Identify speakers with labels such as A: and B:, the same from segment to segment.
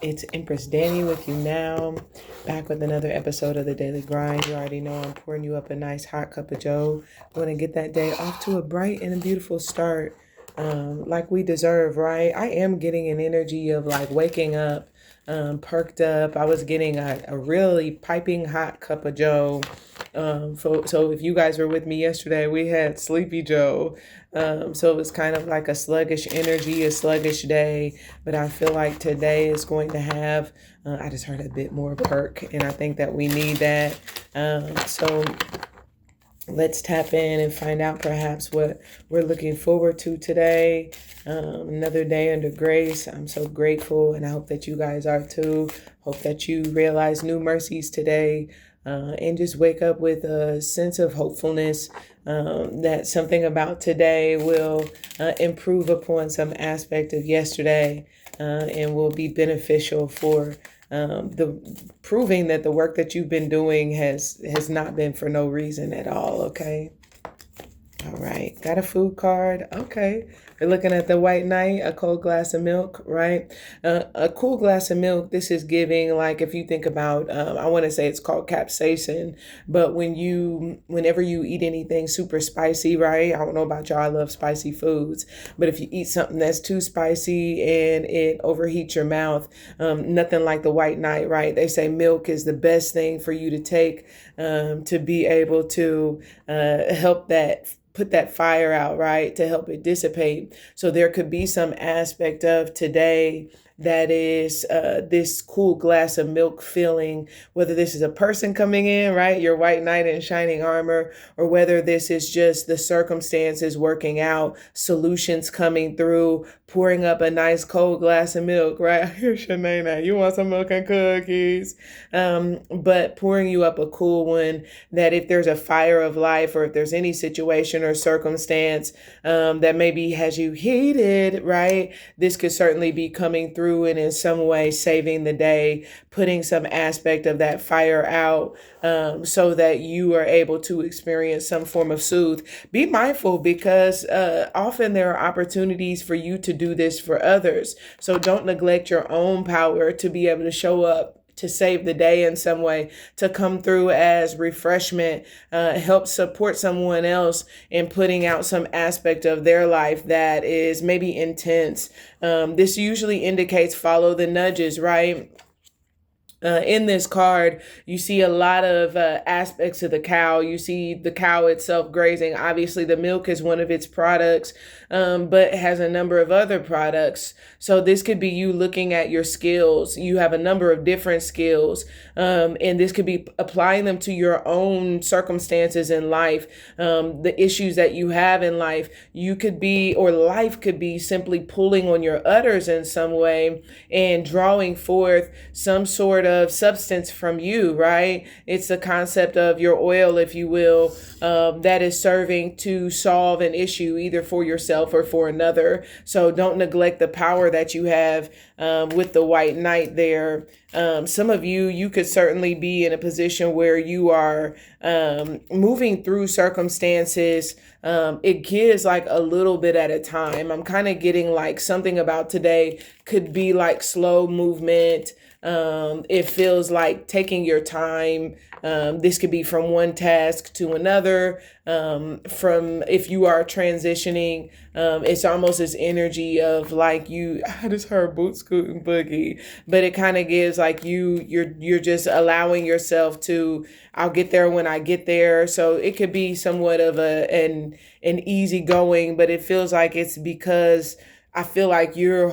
A: It's Empress Dannie with you now, back with another episode of the Daily Grind. You already know I'm pouring you up a nice hot cup of joe. Going to get that day off to a bright and a beautiful start, like we deserve, right? I am getting an energy of like waking up, perked up. I was getting a really piping hot cup of joe. So if you guys were with me yesterday, we had Sleepy Joe. So it was kind of like a sluggish energy, a sluggish day. But I feel like today is going to have, I just heard a bit more perk, and I think that we need that. So let's tap in and find out perhaps what we're looking forward to today. Another day under grace. I'm so grateful, and I hope that you guys are too. Hope that you realize new mercies today. And just wake up with a sense of hopefulness that something about today will improve upon some aspect of yesterday and will be beneficial for the proving that the work that you've been doing has not been for no reason at all. Okay. All right. Got a food card. Okay. We're looking at the white knight, a cold glass of milk, right? A cool glass of milk. This is giving, like, if you think about, I want to say it's called capsaicin, but whenever you eat anything super spicy, right? I don't know about y'all, I love spicy foods, but if you eat something that's too spicy and it overheats your mouth, nothing like the white knight, right? They say milk is the best thing for you to take to be able to help that put that fire out, right? To help it dissipate. So there could be some aspect of today that is this cool glass of milk feeling, whether this is a person coming in, right? Your white knight in shining armor, or whether this is just the circumstances working out, solutions coming through, pouring up a nice cold glass of milk, right? Here's Shanae, you want some milk and cookies? But pouring you up a cool one that if there's a fire of life, or if there's any situation or circumstance that maybe has you heated, right? This could certainly be coming through and in some way saving the day, putting some aspect of that fire out so that you are able to experience some form of soothe. Be mindful because often there are opportunities for you to do this for others. So don't neglect your own power to be able to show up to save the day in some way, to come through as refreshment, help support someone else in putting out some aspect of their life that is maybe intense. This usually indicates follow the nudges, right? In this card, you see a lot of aspects of the cow. You see the cow itself grazing. Obviously, the milk is one of its products, but it has a number of other products. So this could be you looking at your skills. You have a number of different skills, and this could be applying them to your own circumstances in life, the issues that you have in life. You could be, or life could be, simply pulling on your udders in some way and drawing forth some sort of substance from you, right? It's the concept of your oil, if you will, that is serving to solve an issue either for yourself or for another. So don't neglect the power that you have with the white knight there. Some of you could certainly be in a position where you are moving through circumstances. It gives like a little bit at a time. I'm kind of getting like something about today could be like slow movement. It feels like taking your time. This could be from one task to another. From if you are transitioning, it's almost this energy of like I just heard boot scooting boogie, but it kind of gives like you're just allowing yourself to, I'll get there when I get there. So it could be somewhat of an easy going, but it feels like it's because I feel like you're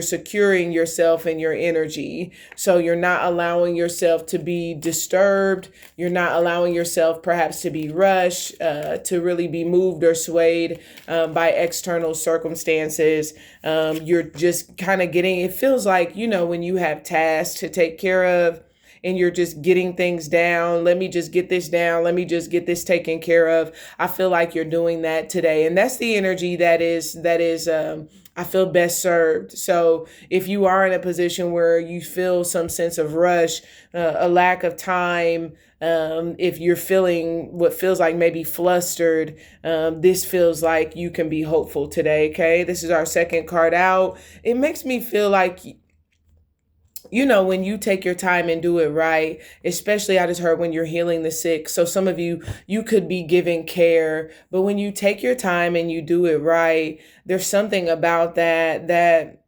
A: securing yourself and your energy. So you're not allowing yourself to be disturbed. You're not allowing yourself perhaps to be rushed, to really be moved or swayed by external circumstances. You're just kind of it feels like, when you have tasks to take care of, and you're just getting things down. Let me just get this down. Let me just get this taken care of. I feel like you're doing that today. And that's the energy that is, I feel best served. So if you are in a position where you feel some sense of rush, a lack of time, if you're feeling what feels like maybe flustered, this feels like you can be hopeful today. Okay. This is our second card out. It makes me feel like when you take your time and do it right, especially I just heard when you're healing the sick. So some of you could be giving care, but when you take your time and you do it right, there's something about that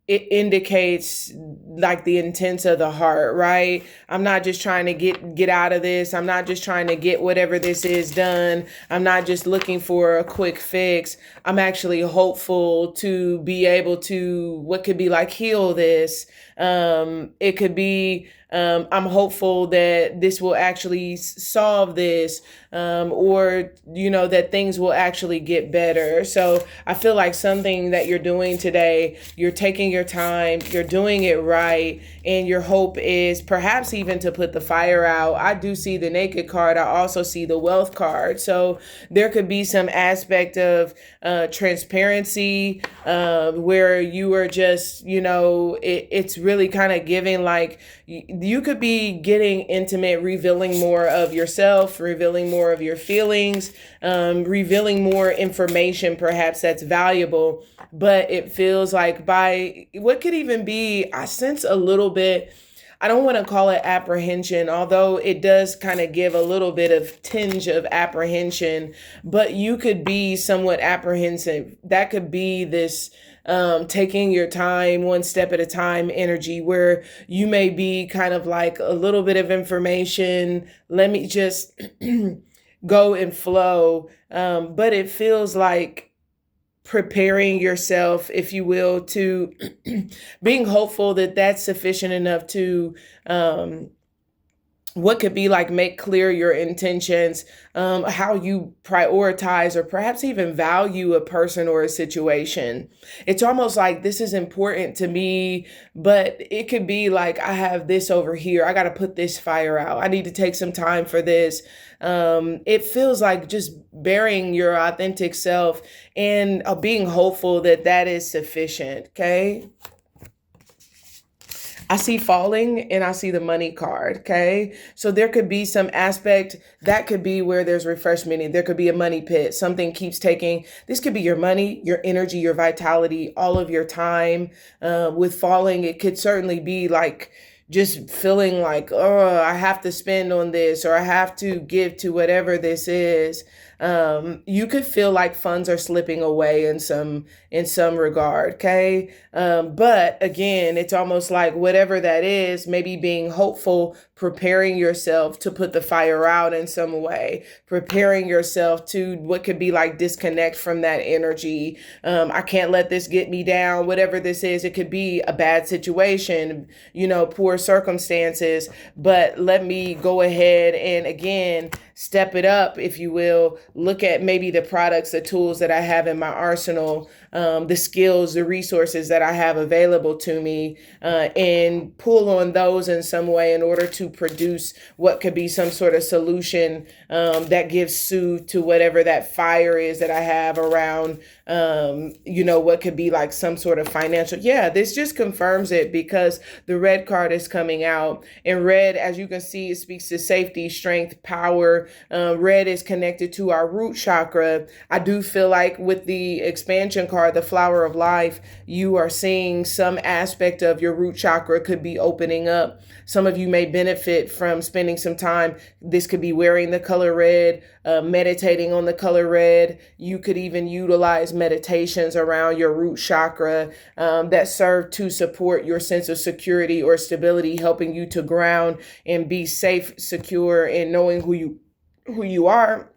A: it indicates like the intents of the heart, right? I'm not just trying to get out of this. I'm not just trying to get whatever this is done. I'm not just looking for a quick fix. I'm actually hopeful to be able to what could be like heal this. It could be I'm hopeful that this will actually solve this, or that things will actually get better. So I feel like something that you're doing today, you're taking your time, you're doing it right, and your hope is perhaps even to put the fire out. I do see the naked card. I also see the wealth card. So there could be some aspect of transparency, where you are just, it's really kind of giving like you could be getting intimate, revealing more of yourself, revealing more of your feelings, revealing more information perhaps that's valuable. But it feels like by what could even be, I sense a little bit, I don't want to call it apprehension, although it does kind of give a little bit of tinge of apprehension, but you could be somewhat apprehensive. That could be this taking your time one step at a time energy where you may be kind of like a little bit of information. Let me just go and flow. But it feels like preparing yourself, if you will, to being hopeful that that's sufficient enough to what could be like make clear your intentions, how you prioritize or perhaps even value a person or a situation. It's almost like this is important to me, but it could be like I have this over here. I got to put this fire out. I need to take some time for this. It feels like just bearing your authentic self and being hopeful that that is sufficient. Okay. I see falling and I see the money card. Okay. So there could be some aspect that could be where there's refreshment. There could be a money pit. Something keeps taking, this could be your money, your energy, your vitality, all of your time. With falling, it could certainly be like just feeling like, oh, I have to spend on this or I have to give to whatever this is. You could feel like funds are slipping away in some regard. Okay. But again, it's almost like whatever that is, maybe being hopeful, preparing yourself to put the fire out in some way, preparing yourself to what could be like disconnect from that energy. I can't let this get me down, whatever this is. It could be a bad situation, poor circumstances, but let me go ahead and again, step it up, if you will, look at maybe the products, the tools that I have in my arsenal, the skills, the resources that I have available to me, and pull on those in some way in order to produce what could be some sort of solution that gives soothe to whatever that fire is that I have around, what could be like some sort of financial. Yeah, this just confirms it because the red card is coming out. And red, as you can see, it speaks to safety, strength, power. Red is connected to our root chakra. I do feel like with the expansion card, the flower of life, you are seeing some aspect of your root chakra could be opening up. Some of you may benefit from spending some time. This could be wearing the color red, meditating on the color red. You could even utilize meditations around your root chakra that serve to support your sense of security or stability, helping you to ground and be safe, secure, and knowing who you are,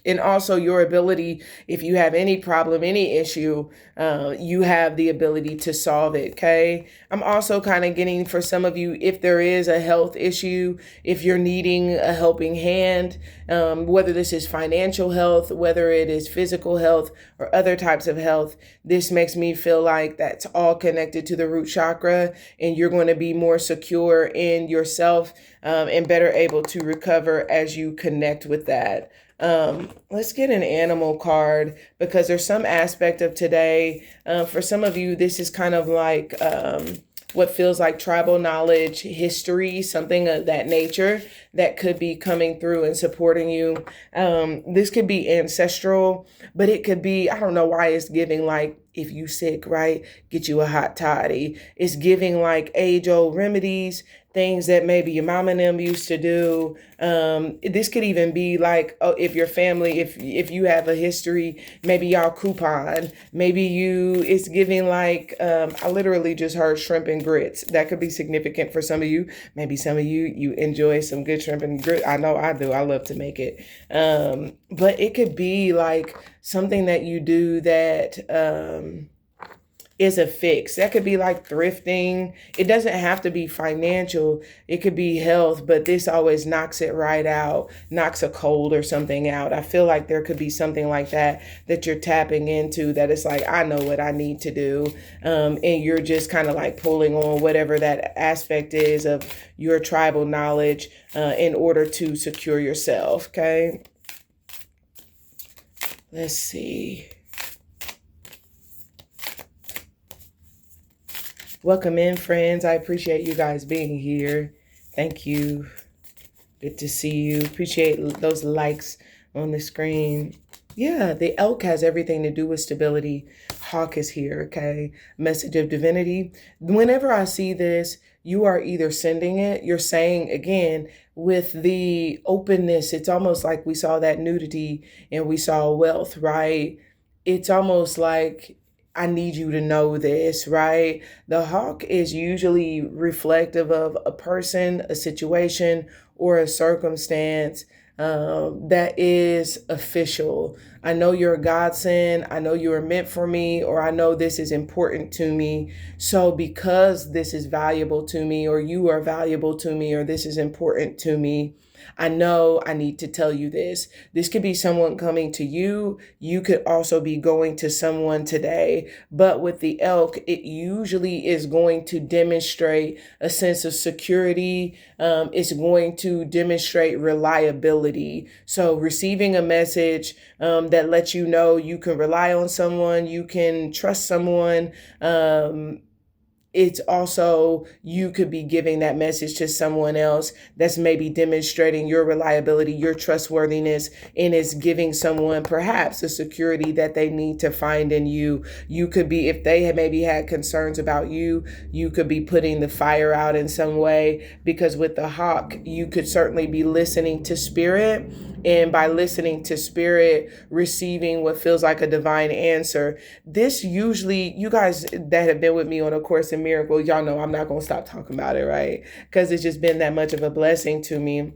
A: and also your ability, if you have any problem, any issue, you have the ability to solve it. Okay. I'm also kind of getting for some of you, if there is a health issue, if you're needing a helping hand, whether this is financial health, whether it is physical health or other types of health, this makes me feel like that's all connected to the root chakra, and you're going to be more secure in yourself, and better able to recover as you connect with that. Let's get an animal card because there's some aspect of today. For some of you, this is kind of like what feels like tribal knowledge, history, something of that nature that could be coming through and supporting you. This could be ancestral, but it could be, I don't know why it's giving like if you sick, right? Get you a hot toddy. It's giving like age old remedies, things that maybe your mom and them used to do. This could even be like, oh, if your family, if you have a history, maybe y'all coupon, maybe it's giving like, I literally just heard shrimp and grits. That could be significant for some of you. Maybe some of you enjoy some good shrimp and grits. I know I do. I love to make it. But it could be like something that you do that, is a fix. That could be like thrifting. It doesn't have to be financial. It could be health, but this always knocks it right out, knocks a cold or something out. I feel like there could be something like that you're tapping into, that it's like, I know what I need to do. And you're just kind of like pulling on whatever that aspect is of your tribal knowledge in order to secure yourself. Okay. Let's see. Welcome in, friends. I appreciate you guys being here. Thank you. Good to see you. Appreciate those likes on the screen. Yeah, the elk has everything to do with stability. Hawk is here, okay? Message of divinity. Whenever I see this, you are either sending it, you're saying, again, with the openness, it's almost like we saw that nudity and we saw wealth, right? It's almost like, I need you to know this, right? The hawk is usually reflective of a person, a situation, or a circumstance that is official. I know you're a godsend. I know you are meant for me, or I know this is important to me. So because this is valuable to me, or you are valuable to me, or this is important to me, I know I need to tell you this. This could be someone coming to you. You could also be going to someone today. But with the elk, it usually is going to demonstrate a sense of security. It's going to demonstrate reliability. So receiving a message that lets you know you can rely on someone, you can trust someone. It's also, you could be giving that message to someone else that's maybe demonstrating your reliability, your trustworthiness, and is giving someone perhaps the security that they need to find in you. You could be, if they had maybe had concerns about you, you could be putting the fire out in some way, because with the hawk, you could certainly be listening to spirit. And by listening to spirit, receiving what feels like a divine answer. This usually, you guys that have been with me on A Course in Miracles, y'all know I'm not going to stop talking about it, right? Because it's just been that much of a blessing to me.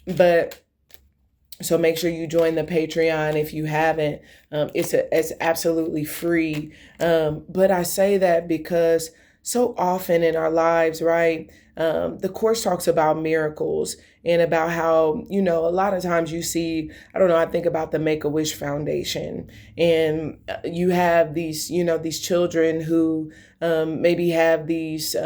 A: But so make sure you join the Patreon if you haven't. It's absolutely free. But I say that because so often in our lives, right? The Course talks about miracles and about how, a lot of times you see, I don't know, I think about the Make-A-Wish Foundation, and you have these, these children who maybe have these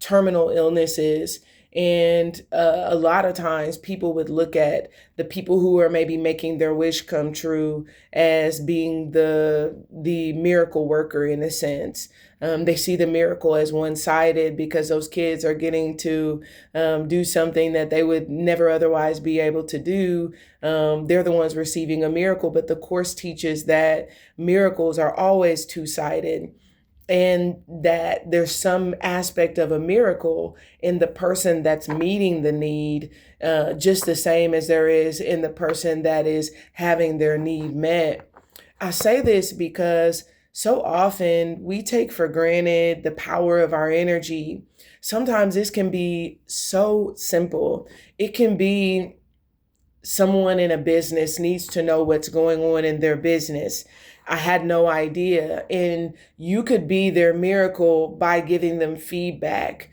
A: terminal illnesses. And a lot of times people would look at the people who are maybe making their wish come true as being the miracle worker in a sense. They see the miracle as one-sided because those kids are getting to do something that they would never otherwise be able to do. They're the ones receiving a miracle, but the Course teaches that miracles are always two-sided. And that there's some aspect of a miracle in the person that's meeting the need, just the same as there is in the person that is having their need met. I say this because so often we take for granted the power of our energy. Sometimes this can be so simple. It can be someone in a business needs to know what's going on in their business. I had no idea. And you could be their miracle by giving them feedback.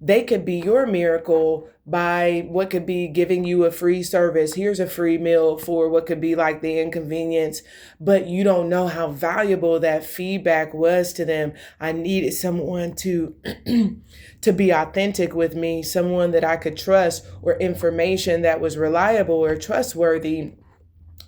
A: They could be your miracle by what could be giving you a free service. Here's a free meal for what could be like the inconvenience, but you don't know how valuable that feedback was to them. I needed someone to to be authentic with me, someone that I could trust, or information that was reliable or trustworthy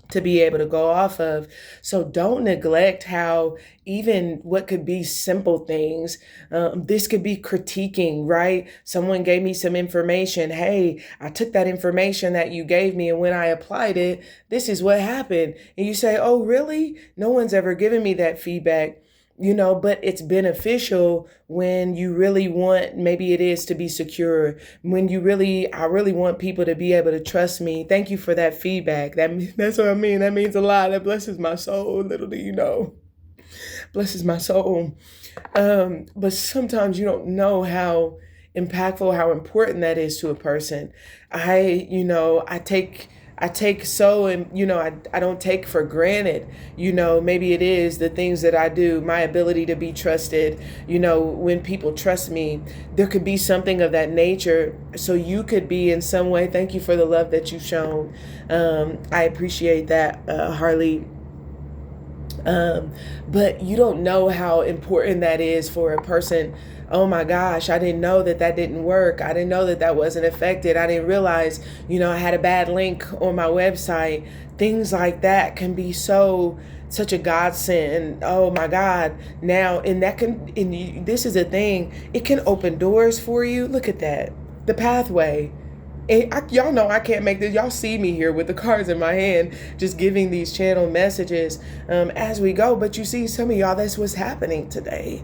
A: to be able to go off of. So don't neglect how even what could be simple things, this could be critiquing, right? Someone gave me some information. Hey, I took that information that you gave me, and when I applied it, this is what happened. And you say, oh, really? No one's ever given me that feedback. But it's beneficial when you really want, maybe it is to be secure, when I really want people to be able to trust me. Thank you for that feedback. That's what I mean. That means a lot. That blesses my soul. Little do you know, blesses my soul. But sometimes you don't know how impactful, how important that is to a person. I take so, and I don't take for granted, maybe it is the things that I do, my ability to be trusted, when people trust me, there could be something of that nature. So you could be in some way, thank you for the love that you've shown. I appreciate that, Harley. But you don't know how important that is for a person. Oh my gosh, I didn't know that didn't work. I didn't know that wasn't affected. I didn't realize, I had a bad link on my website. Things like that can be such a godsend. Oh my God. Now, this is a thing, it can open doors for you. Look at that. The pathway. And y'all know I can't make this. Y'all see me here with the cards in my hand, just giving these channel messages as we go. But you see, some of y'all, that's what's happening today.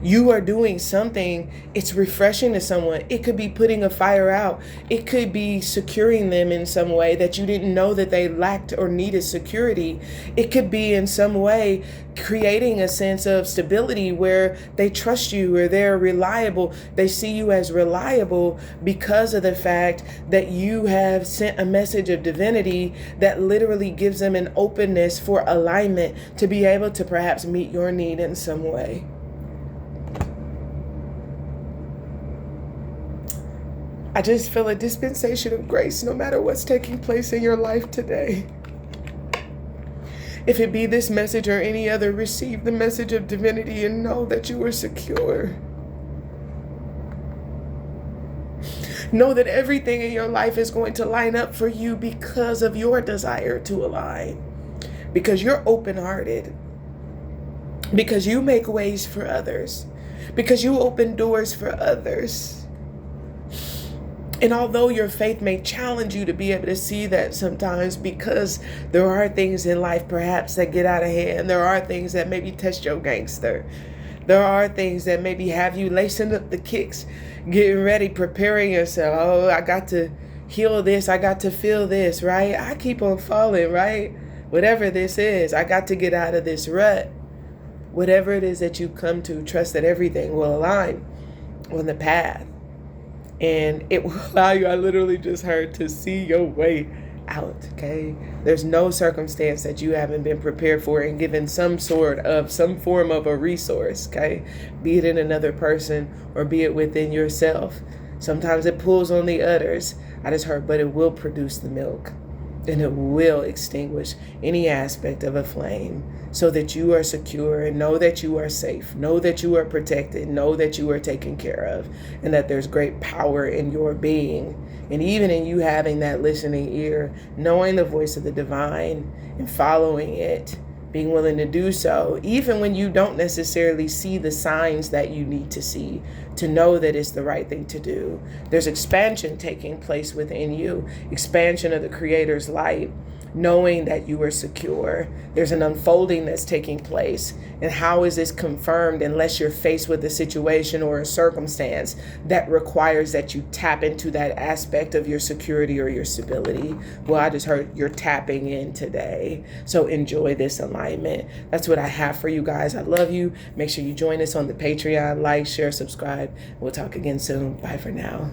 A: You are doing something, it's refreshing to someone. It could be putting a fire out. It could be securing them in some way that you didn't know that they lacked or needed security. It could be in some way creating a sense of stability where they trust you or they're reliable. They see you as reliable because of the fact that you have sent a message of divinity that literally gives them an openness for alignment to be able to perhaps meet your need in some way. I just feel a dispensation of grace no matter what's taking place in your life today. If it be this message or any other, receive the message of divinity and know that you are secure. Know that everything in your life is going to line up for you because of your desire to align. Because you're open-hearted. Because you make ways for others. Because you open doors for others. And although your faith may challenge you to be able to see that sometimes, because there are things in life perhaps that get out of hand. There are things that maybe test your gangster. There are things that maybe have you lacing up the kicks, getting ready, preparing yourself. Oh, I got to heal this. I got to feel this, right? I keep on falling, right? Whatever this is, I got to get out of this rut. Whatever it is that you come to, trust that everything will align on the path. And it will allow you, I literally just heard, to see your way out, okay? There's no circumstance that you haven't been prepared for and given some form of a resource, okay? Be it in another person or be it within yourself. Sometimes it pulls on the udders. I just heard, but it will produce the milk. And it will extinguish any aspect of a flame so that you are secure and know that you are safe, know that you are protected, know that you are taken care of, and that there's great power in your being. And even in you having that listening ear, knowing the voice of the divine and following it, being willing to do so, even when you don't necessarily see the signs that you need to see, to know that it's the right thing to do. There's expansion taking place within you, expansion of the Creator's light, knowing that you are secure. There's an unfolding that's taking place. And how is this confirmed unless you're faced with a situation or a circumstance that requires that you tap into that aspect of your security or your stability? Well, I just heard you're tapping in today. So enjoy this alignment. That's what I have for you guys. I love you. Make sure you join us on the Patreon. Like, share, subscribe. We'll talk again soon. Bye for now.